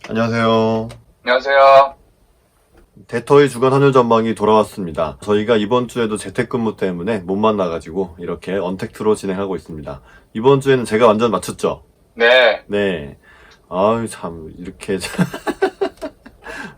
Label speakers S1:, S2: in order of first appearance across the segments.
S1: 안녕하세요.
S2: 안녕하세요.
S1: 데터의 주간 환율 전망이 돌아왔습니다. 저희가 이번 주에도 재택근무 때문에 못 만나가지고 이렇게 언택트로 진행하고 있습니다. 이번 주에는 제가 완전 맞췄죠?
S2: 네.
S1: 네. 아유, 참, 이렇게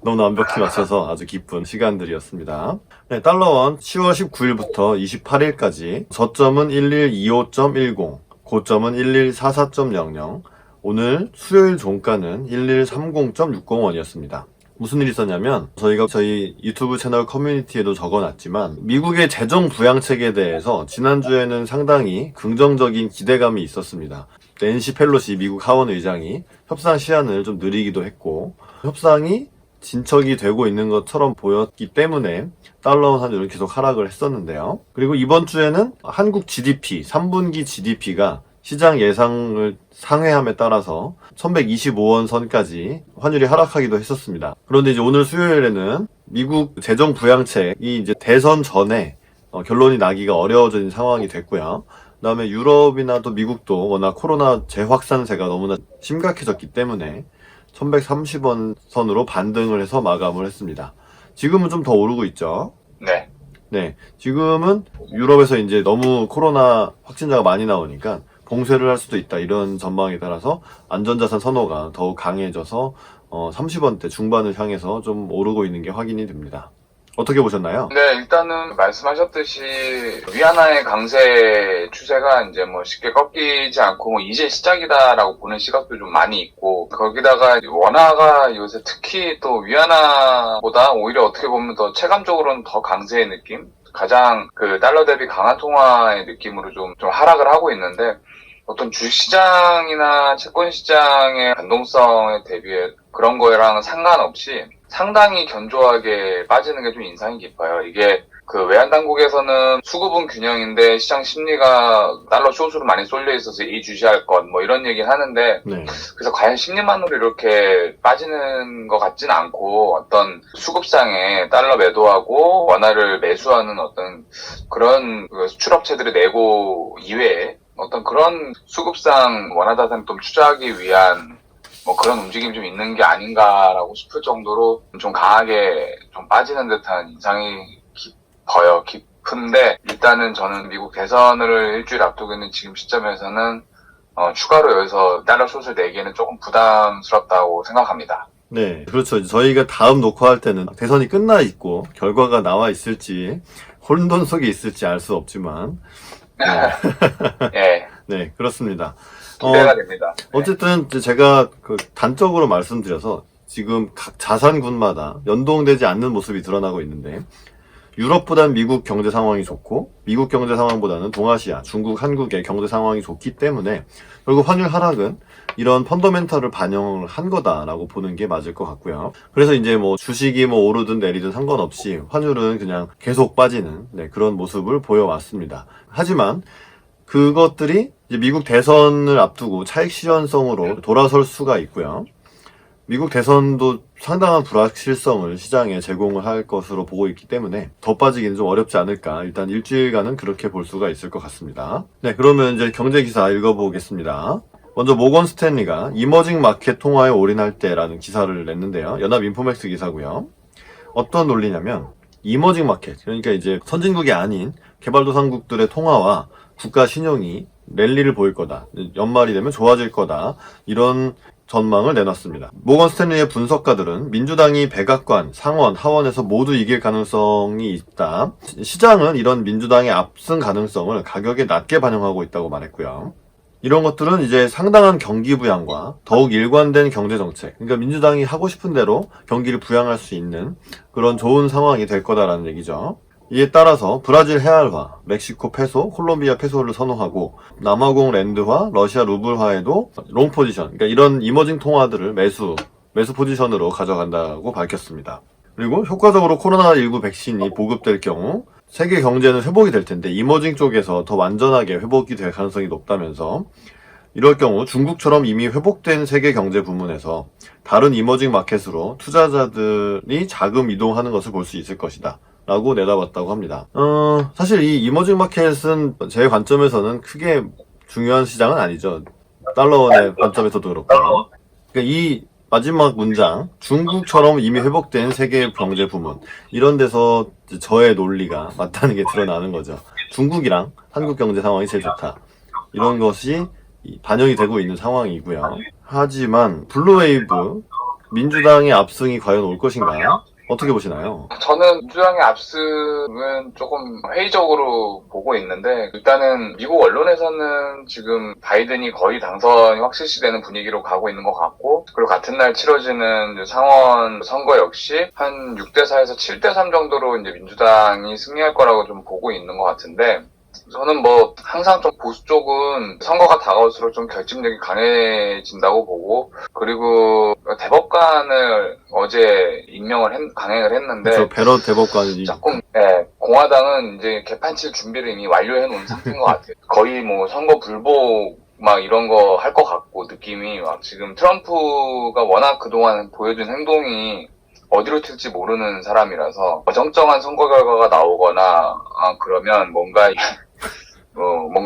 S1: 너무 완벽히 맞춰서 아주 기쁜 시간들이었습니다. 네, 달러원 10월 19일부터 28일까지 저점은 1125.10, 고점은 1144.00, 오늘 수요일 종가는 1130.60원이었습니다. 무슨 일이 있었냐면 저희 유튜브 채널 커뮤니티에도 적어놨지만 미국의 재정 부양책에 대해서 지난주에는 상당히 긍정적인 기대감이 있었습니다. 낸시 펠로시 미국 하원 의장이 협상 시한을 좀 느리기도 했고 협상이 진척이 되고 있는 것처럼 보였기 때문에 달러 환율은 계속 하락을 했었는데요. 그리고 이번 주에는 한국 GDP, 3분기 GDP가 시장 예상을 상회함에 따라서 1125원 선까지 환율이 하락하기도 했었습니다. 그런데 이제 오늘 수요일에는 미국 재정 부양책이 이제 대선 전에 결론이 나기가 어려워진 상황이 됐고요. 그다음에 유럽이나 또 미국도 워낙 코로나 재확산세가 너무나 심각해졌기 때문에 1130원 선으로 반등을 해서 마감을 했습니다. 지금은 좀 더 오르고 있죠.
S2: 네.
S1: 네, 지금은 유럽에서 이제 너무 코로나 확진자가 많이 나오니까 봉쇄를 할 수도 있다 이런 전망에 따라서 안전자산 선호가 더욱 강해져서 30원대 중반을 향해서 좀 오르고 있는 게 확인이 됩니다. 어떻게 보셨나요?
S2: 네, 일단은 말씀하셨듯이 위안화의 강세 추세가 이제 뭐 쉽게 꺾이지 않고 뭐 이제 시작이다라고 보는 시각도 좀 많이 있고, 거기다가 원화가 요새 특히 또 위안화보다 오히려 어떻게 보면 더 체감적으로는 더 강세의 느낌? 가장 그 달러 대비 강한 통화의 느낌으로 좀 하락을 하고 있는데, 어떤 주식시장이나 채권시장의 변동성에 대비해 그런 거랑 상관없이 상당히 견조하게 빠지는 게 좀 인상이 깊어요. 이게 그 외환당국에서는 수급은 균형인데 시장 심리가 달러 숏으로 많이 쏠려 있어서 이주시할 것 뭐 이런 얘기를 하는데,
S1: 네.
S2: 그래서 과연 심리만으로 이렇게 빠지는 것 같지는 않고 어떤 수급상에 달러 매도하고 원화를 매수하는 어떤 그런 그 수출업체들의 내고 이외에 어떤 그런 수급상 원화자산 좀 투자하기 위한 뭐 그런 움직임이 좀 있는 게 아닌가라고 싶을 정도로 좀 강하게 좀 빠지는 듯한 인상이 깊어요. 깊은데 일단은 저는 미국 대선을 일주일 앞두고 있는 지금 시점에서는 추가로 여기서 달러 숏을 내기에는 조금 부담스럽다고 생각합니다.
S1: 네, 그렇죠. 저희가 다음 녹화할 때는 대선이 끝나 있고 결과가 나와 있을지 혼돈 속에 있을지 알 수 없지만
S2: 예,
S1: 네, 그렇습니다.
S2: 기대가 됩니다.
S1: 어쨌든 이제 제가 그 단적으로 말씀드려서 지금 각 자산군마다 연동되지 않는 모습이 드러나고 있는데 유럽보단 미국 경제 상황이 좋고 미국 경제 상황보다는 동아시아, 중국, 한국의 경제 상황이 좋기 때문에 결국 환율 하락은 이런 펀더멘털을 반영을 한 거다라고 보는 게 맞을 것 같고요. 그래서 이제 뭐 주식이 뭐 오르든 내리든 상관없이 환율은 그냥 계속 빠지는 그런 모습을 보여왔습니다. 하지만 그것들이 이제 미국 대선을 앞두고 차익 실현성으로 돌아설 수가 있고요. 미국 대선도 상당한 불확실성을 시장에 제공을 할 것으로 보고 있기 때문에 더 빠지기는 좀 어렵지 않을까. 일단 일주일간은 그렇게 볼 수가 있을 것 같습니다. 네, 그러면 이제 경제 기사 읽어보겠습니다. 먼저 모건 스탠리가 이머징 마켓 통화에 올인할 때라는 기사를 냈는데요. 연합 인포맥스 기사고요. 어떤 논리냐면 이머징 마켓, 그러니까 이제 선진국이 아닌 개발도상국들의 통화와 국가 신용이 랠리를 보일 거다. 연말이 되면 좋아질 거다. 이런 전망을 내놨습니다. 모건 스탠리의 분석가들은 민주당이 백악관, 상원, 하원에서 모두 이길 가능성이 있다. 시장은 이런 민주당의 압승 가능성을 가격에 낮게 반영하고 있다고 말했고요. 이런 것들은 이제 상당한 경기 부양과 더욱 일관된 경제 정책, 그러니까 민주당이 하고 싶은 대로 경기를 부양할 수 있는 그런 좋은 상황이 될 거다라는 얘기죠. 이에 따라서 브라질 헤알화, 멕시코 페소, 콜롬비아 페소를 선호하고 남아공 랜드화, 러시아 루블화에도 롱 포지션, 그러니까 이런 이머징 통화들을 매수 포지션으로 가져간다고 밝혔습니다. 그리고 효과적으로 코로나19 백신이 보급될 경우 세계 경제는 회복이 될 텐데 이머징 쪽에서 더 완전하게 회복이 될 가능성이 높다면서 이럴 경우 중국처럼 이미 회복된 세계 경제 부문에서 다른 이머징 마켓으로 투자자들이 자금 이동하는 것을 볼 수 있을 것이다 라고 내다봤다고 합니다. 사실 이 이머징 마켓은 제 관점에서는 크게 중요한 시장은 아니죠. 달러원의 관점에서도 그렇고. 그러니까 이 마지막 문장, 중국처럼 이미 회복된 세계 경제 부문. 이런 데서 저의 논리가 맞다는 게 드러나는 거죠. 중국이랑 한국 경제 상황이 제일 좋다. 이런 것이 반영이 되고 있는 상황이고요. 하지만 블루웨이브, 민주당의 압승이 과연 올 것인가? 어떻게 보시나요?
S2: 저는 민주당의 압승은 조금 회의적으로 보고 있는데, 일단은 미국 언론에서는 지금 바이든이 거의 당선이 확실시되는 분위기로 가고 있는 것 같고, 그리고 같은 날 치러지는 상원 선거 역시 한 6대4에서 7대3 정도로 이제 민주당이 승리할 거라고 좀 보고 있는 것 같은데, 저는 뭐 항상 좀 보수 쪽은 선거가 다가올수록 좀 결집력이 강해진다고 보고, 그리고 대법관을 어제 강행을 했는데
S1: 그렇죠. 베럿 대법관이
S2: 조금 공화당은 이제 개판 칠 준비를 이미 완료해 놓은 상태인 것 같아요. 거의 뭐 선거 불복 막 이런 거 할 것 같고, 느낌이 막 지금 트럼프가 워낙 그동안 보여준 행동이 어디로 튈지 모르는 사람이라서 어정쩡한 선거 결과가 나오거나 그러면 뭔가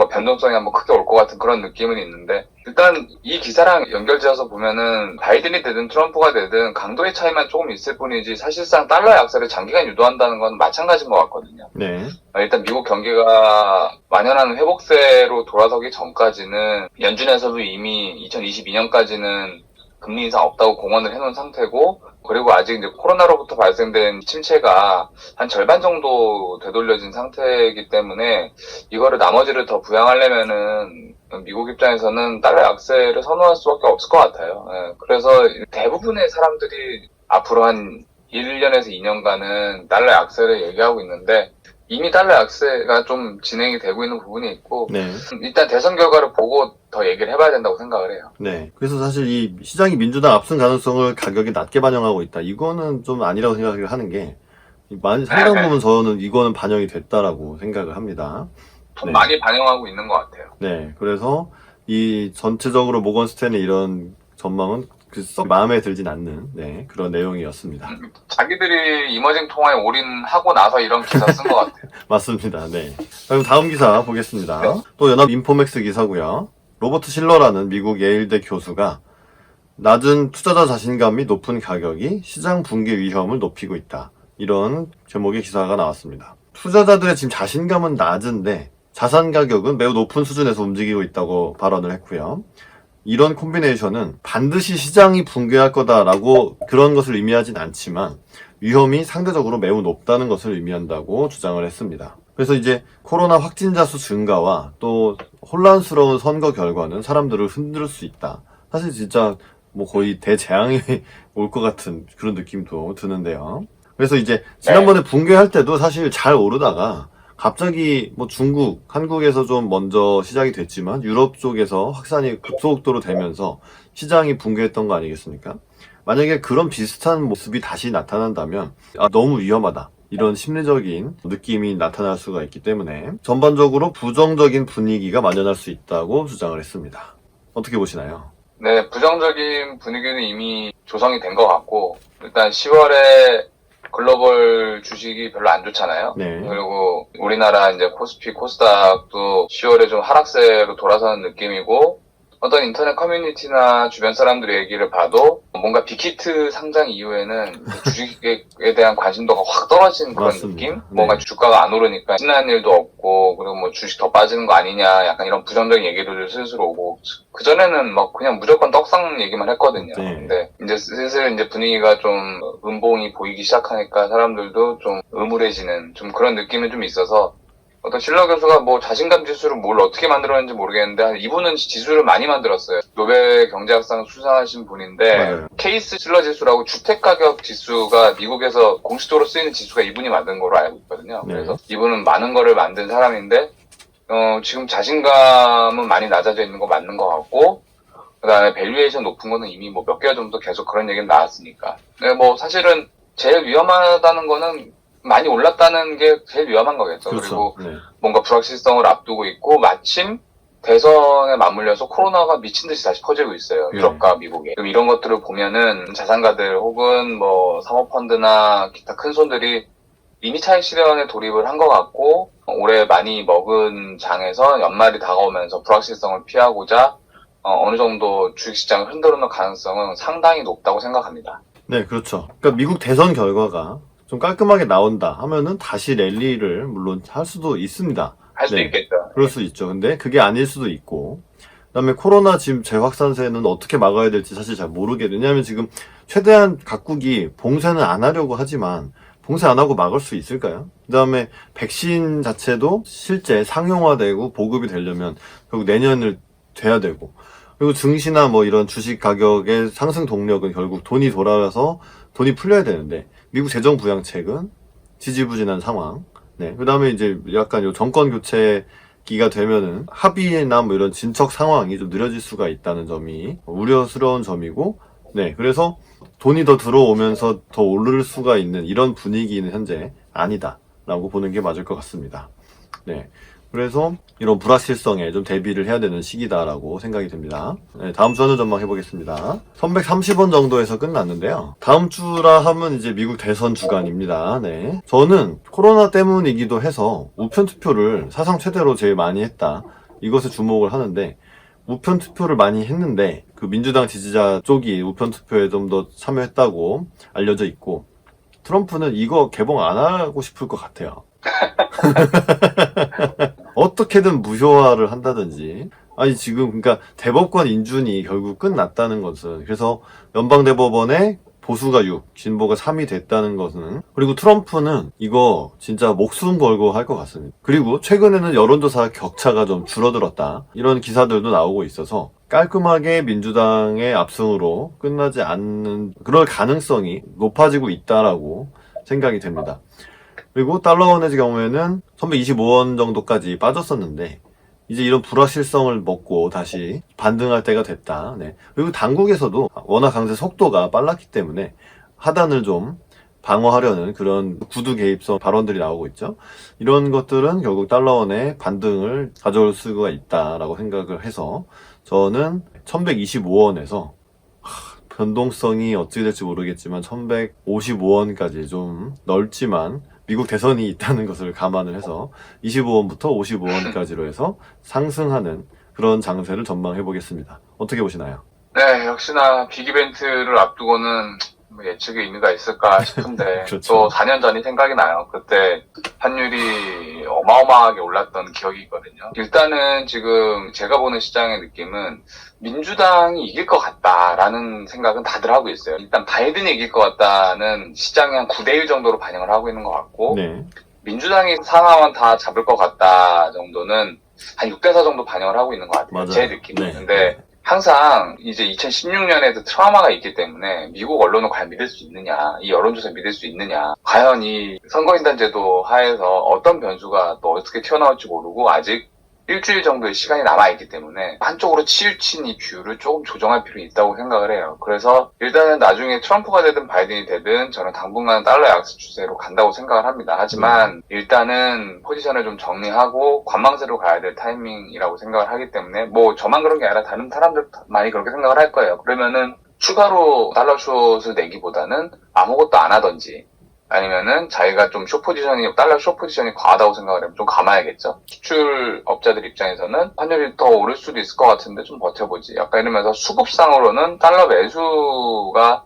S2: 변동성이 한번 크게 올 것 같은 그런 느낌은 있는데, 일단 이 기사랑 연결지어서 보면은 바이든이 되든 트럼프가 되든 강도의 차이만 조금 있을 뿐이지 사실상 달러 약세를 장기간 유도한다는 건 마찬가지인 것 같거든요.
S1: 네.
S2: 일단 미국 경기가 만연한 회복세로 돌아서기 전까지는 연준에서도 이미 2022년까지는 금리 인상 없다고 공언을 해놓은 상태고, 그리고 아직 이제 코로나로부터 발생된 침체가 한 절반 정도 되돌려진 상태이기 때문에 이거를 나머지를 더 부양하려면은 미국 입장에서는 달러 약세를 선호할 수밖에 없을 것 같아요. 그래서 대부분의 사람들이 앞으로 한 1년에서 2년간은 달러 약세를 얘기하고 있는데, 이미 달러 약세가 좀 진행이 되고 있는 부분이 있고,
S1: 네.
S2: 일단 대선 결과를 보고 더 얘기를 해봐야 된다고 생각을 해요.
S1: 네. 그래서 사실 이 시장이 민주당 압승 가능성을 가격이 낮게 반영하고 있다. 이거는 좀 아니라고 생각을 하는 게, 상당 부분 저는 이거는 반영이 됐다라고 생각을 합니다.
S2: 좀
S1: 네.
S2: 많이 반영하고 있는 것 같아요.
S1: 네. 그래서 이 전체적으로 모건 스탠의 이런 전망은 썩 마음에 들진 않는 그런 내용이었습니다.
S2: 자기들이 이머징 통화에 올인하고 나서 이런 기사 쓴 것 같아요.
S1: 맞습니다. 네. 그럼 다음 기사 보겠습니다. 또 연합 인포맥스 기사고요. 로버트 실러라는 미국 예일대 교수가 낮은 투자자 자신감이 높은 가격이 시장 붕괴 위험을 높이고 있다. 이런 제목의 기사가 나왔습니다. 투자자들의 지금 자신감은 낮은데 자산 가격은 매우 높은 수준에서 움직이고 있다고 발언을 했고요. 이런 콤비네이션은 반드시 시장이 붕괴할 거다라고 그런 것을 의미하진 않지만 위험이 상대적으로 매우 높다는 것을 의미한다고 주장을 했습니다. 그래서 이제 코로나 확진자 수 증가와 또 혼란스러운 선거 결과는 사람들을 흔들 수 있다. 사실 진짜 뭐 거의 대재앙이 올 것 같은 그런 느낌도 드는데요. 그래서 이제 지난번에 붕괴할 때도 사실 잘 오르다가 갑자기 뭐 중국, 한국에서 좀 먼저 시작이 됐지만 유럽 쪽에서 확산이 급속도로 되면서 시장이 붕괴했던 거 아니겠습니까? 만약에 그런 비슷한 모습이 다시 나타난다면 너무 위험하다. 이런 심리적인 느낌이 나타날 수가 있기 때문에 전반적으로 부정적인 분위기가 만연할 수 있다고 주장을 했습니다. 어떻게 보시나요?
S2: 네, 부정적인 분위기는 이미 조성이 된 것 같고, 일단 10월에 글로벌 주식이 별로 안 좋잖아요.
S1: 네.
S2: 그리고 우리나라 이제 코스피, 코스닥도 10월에 좀 하락세로 돌아서는 느낌이고, 어떤 인터넷 커뮤니티나 주변 사람들의 얘기를 봐도 뭔가 빅히트 상장 이후에는 주식에 대한 관심도가 확 떨어진 그런
S1: 맞습니다.
S2: 느낌?
S1: 네.
S2: 뭔가 주가가 안 오르니까 신나는 일도 없고, 그리고 뭐 주식 더 빠지는 거 아니냐, 약간 이런 부정적인 얘기도 슬슬 오고, 그전에는 막 그냥 무조건 떡상 얘기만 했거든요.
S1: 네.
S2: 근데 이제 슬슬 이제 분위기가 좀 음봉이 보이기 시작하니까 사람들도 좀 음울해지는 좀 그런 느낌이 좀 있어서, 어떤 실러 교수가 뭐 자신감 지수를 뭘 어떻게 만들었는지 모르겠는데 이분은 지수를 많이 만들었어요. 노벨 경제학상 수상하신 분인데
S1: 맞아요.
S2: 케이스 실러 지수라고 주택가격 지수가 미국에서 공식적으로 쓰이는 지수가 이분이 만든 거로 알고 있거든요.
S1: 네.
S2: 그래서 이분은 많은 거를 만든 사람인데 지금 자신감은 많이 낮아져 있는 거 맞는 것 같고, 그 다음에 밸류에이션 높은 거는 이미 뭐 몇 개월 전부터 계속 그런 얘기는 나왔으니까. 네, 뭐 사실은 제일 위험하다는 거는 많이 올랐다는 게 제일 위험한 거겠죠.
S1: 그렇죠.
S2: 그리고
S1: 네.
S2: 뭔가 불확실성을 앞두고 있고, 마침 대선에 맞물려서 코로나가 미친 듯이 다시 퍼지고 있어요. 유럽과 미국에. 그럼 이런 것들을 보면은 자산가들 혹은 뭐 사모펀드나 기타 큰 손들이 이미 차익 실현에 돌입을 한 것 같고, 올해 많이 먹은 장에서 연말이 다가오면서 불확실성을 피하고자 어느 정도 주식시장을 흔들어놓을 가능성은 상당히 높다고 생각합니다.
S1: 네, 그렇죠. 그러니까 미국 대선 결과가 좀 깔끔하게 나온다 하면은 다시 랠리를 물론 할 수도 있습니다.
S2: 할 수도
S1: 네,
S2: 있겠죠.
S1: 그럴 수 있죠. 근데 그게 아닐 수도 있고, 그다음에 코로나 지금 재확산세는 어떻게 막아야 될지 사실 잘 모르겠어요. 왜냐하면 지금 최대한 각국이 봉쇄는 안 하려고 하지만 봉쇄 안 하고 막을 수 있을까요? 그다음에 백신 자체도 실제 상용화되고 보급이 되려면 결국 내년을 돼야 되고, 그리고 증시나 뭐 이런 주식 가격의 상승 동력은 결국 돈이 돌아와서 돈이 풀려야 되는데 미국 재정 부양책은 지지부진한 상황. 네. 그다음에 이제 약간 요 정권 교체기가 되면은 합의나 뭐 이런 진척 상황이 좀 느려질 수가 있다는 점이 우려스러운 점이고, 네. 그래서 돈이 더 들어오면서 더 오를 수가 있는 이런 분위기는 현재 아니다라고 보는 게 맞을 것 같습니다. 네. 그래서 이런 불확실성에 좀 대비를 해야 되는 시기다라고 생각이 듭니다. 네, 다음 주 하는 전망 해보겠습니다. 1130원 정도에서 끝났는데요. 다음 주라 하면 이제 미국 대선 주간입니다. 네. 저는 코로나 때문이기도 해서 우편 투표를 사상 최대로 제일 많이 했다. 이것에 주목을 하는데, 우편 투표를 많이 했는데 그 민주당 지지자 쪽이 우편 투표에 좀 더 참여했다고 알려져 있고, 트럼프는 이거 개봉 안 하고 싶을 것 같아요. 어떻게든 무효화를 한다든지. 아니 지금 그러니까 대법관 인준이 결국 끝났다는 것은, 그래서 연방대법원에 보수가 6, 진보가 3이 됐다는 것은, 그리고 트럼프는 이거 진짜 목숨 걸고 할 것 같습니다. 그리고 최근에는 여론조사 격차가 좀 줄어들었다, 이런 기사들도 나오고 있어서 깔끔하게 민주당의 압승으로 끝나지 않는 그럴 가능성이 높아지고 있다라고 생각이 됩니다. 그리고 달러원의 경우에는 1125원 정도까지 빠졌었는데 이제 이런 불확실성을 먹고 다시 반등할 때가 됐다. 네. 그리고 당국에서도 워낙 강세 속도가 빨랐기 때문에 하단을 좀 방어하려는 그런 구두 개입성 발언들이 나오고 있죠. 이런 것들은 결국 달러원의 반등을 가져올 수가 있다라고 생각을 해서 저는 1125원에서 변동성이 어찌 될지 모르겠지만 1155원까지 좀 넓지만 미국 대선이 있다는 것을 감안을 해서 25원부터 55원까지로 해서 상승하는 그런 장세를 전망해 보겠습니다. 어떻게 보시나요?
S2: 네, 역시나 빅 이벤트를 앞두고는 뭐 예측의 의미가 있을까 싶은데
S1: 그렇죠.
S2: 또 4년 전이 생각이 나요. 그때 환율이 어마어마하게 올랐던 기억이 있거든요. 일단은 지금 제가 보는 시장의 느낌은 민주당이 이길 것 같다라는 생각은 다들 하고 있어요. 일단 바이든이 이길 것 같다는 시장이 한 9대1 정도로 반영을 하고 있는 것 같고,
S1: 네.
S2: 민주당이 상하원 다 잡을 것 같다 정도는 한 6대4 정도 반영을 하고 있는 것 같아요.
S1: 맞아요.
S2: 제 느낌은.
S1: 네.
S2: 근데 항상 이제 2016년에도 트라우마가 있기 때문에 미국 언론을 과연 믿을 수 있느냐, 이 여론조사 믿을 수 있느냐, 과연 이 선거인단제도 하에서 어떤 변수가 또 어떻게 튀어나올지 모르고 아직 일주일 정도의 시간이 남아있기 때문에 한쪽으로 치우친 이 뷰를 조금 조정할 필요가 있다고 생각을 해요. 그래서 일단은 나중에 트럼프가 되든 바이든이 되든 저는 당분간 달러 약세 추세로 간다고 생각을 합니다. 하지만 일단은 포지션을 좀 정리하고 관망세로 가야 될 타이밍이라고 생각을 하기 때문에, 뭐 저만 그런 게 아니라 다른 사람들 많이 그렇게 생각을 할 거예요. 그러면은 추가로 달러 숏을 내기보다는 아무것도 안 하던지, 아니면은 자기가 좀 달러 숏 포지션이 과하다고 생각을 하면 좀 감아야겠죠. 수출업자들 입장에서는 환율이 더 오를 수도 있을 것 같은데 좀 버텨보지, 약간 이러면서 수급상으로는 달러 매수가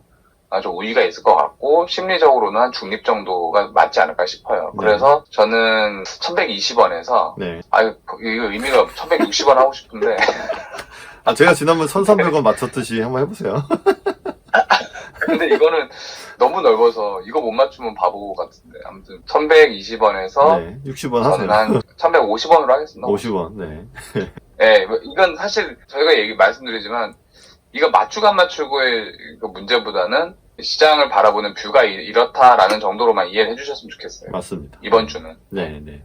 S2: 좀 우위가 있을 것 같고, 심리적으로는 한 중립 정도가 맞지 않을까 싶어요.
S1: 네.
S2: 그래서 저는 1120원에서
S1: 네.
S2: 이거 의미가 1160원 하고 싶은데
S1: 제가 지난번 1300원 맞췄듯이 한번 해보세요.
S2: 근데 이거는 너무 넓어서 이거 못 맞추면 바보 같은데, 아무튼 1120원에서
S1: 네. 60원
S2: 저는
S1: 하세요.
S2: 한 1150원으로 하겠습니다.
S1: 50원. 네.
S2: 네, 이건 사실 저희가 말씀드리지만 이거 맞추고 안 맞추고의 그 문제보다는 시장을 바라보는 뷰가 이렇다라는 정도로만 이해를 해주셨으면 좋겠어요.
S1: 맞습니다.
S2: 이번 주는.
S1: 네, 네.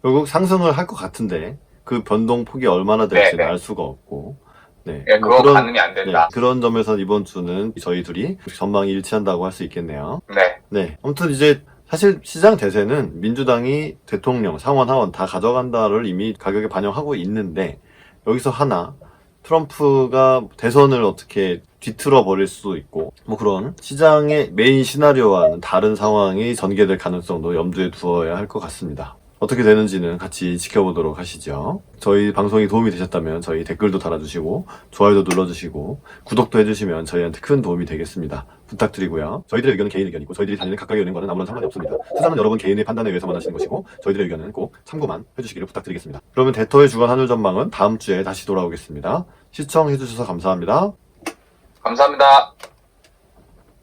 S1: 결국 상승을 할 것 같은데 그 변동 폭이 얼마나 될지는
S2: 네, 네.
S1: 알 수가 없고, 네.
S2: 네,
S1: 뭐
S2: 그건 가늠이 안 된다.
S1: 그런 점에서 이번 주는 저희 둘이 전망이 일치한다고 할 수 있겠네요.
S2: 네.
S1: 네. 아무튼 이제 사실 시장 대세는 민주당이 대통령, 상원, 하원 다 가져간다를 이미 가격에 반영하고 있는데, 여기서 하나 트럼프가 대선을 어떻게 뒤틀어 버릴 수도 있고, 뭐 그런 시장의 메인 시나리오와는 다른 상황이 전개될 가능성도 염두에 두어야 할 것 같습니다. 어떻게 되는지는 같이 지켜보도록 하시죠. 저희 방송이 도움이 되셨다면 저희 댓글도 달아주시고 좋아요도 눌러주시고 구독도 해주시면 저희한테 큰 도움이 되겠습니다. 부탁드리고요. 저희들의 의견은 개인 의견이고 저희들이 다니는 각각의 은행과는 아무런 상관이 없습니다. 투자는 여러분 개인의 판단에 의해서만 하시는 것이고 저희들의 의견은 꼭 참고만 해주시기를 부탁드리겠습니다. 그러면 대터의 주간 환율 전망은 다음 주에 다시 돌아오겠습니다. 시청해주셔서 감사합니다.
S2: 감사합니다.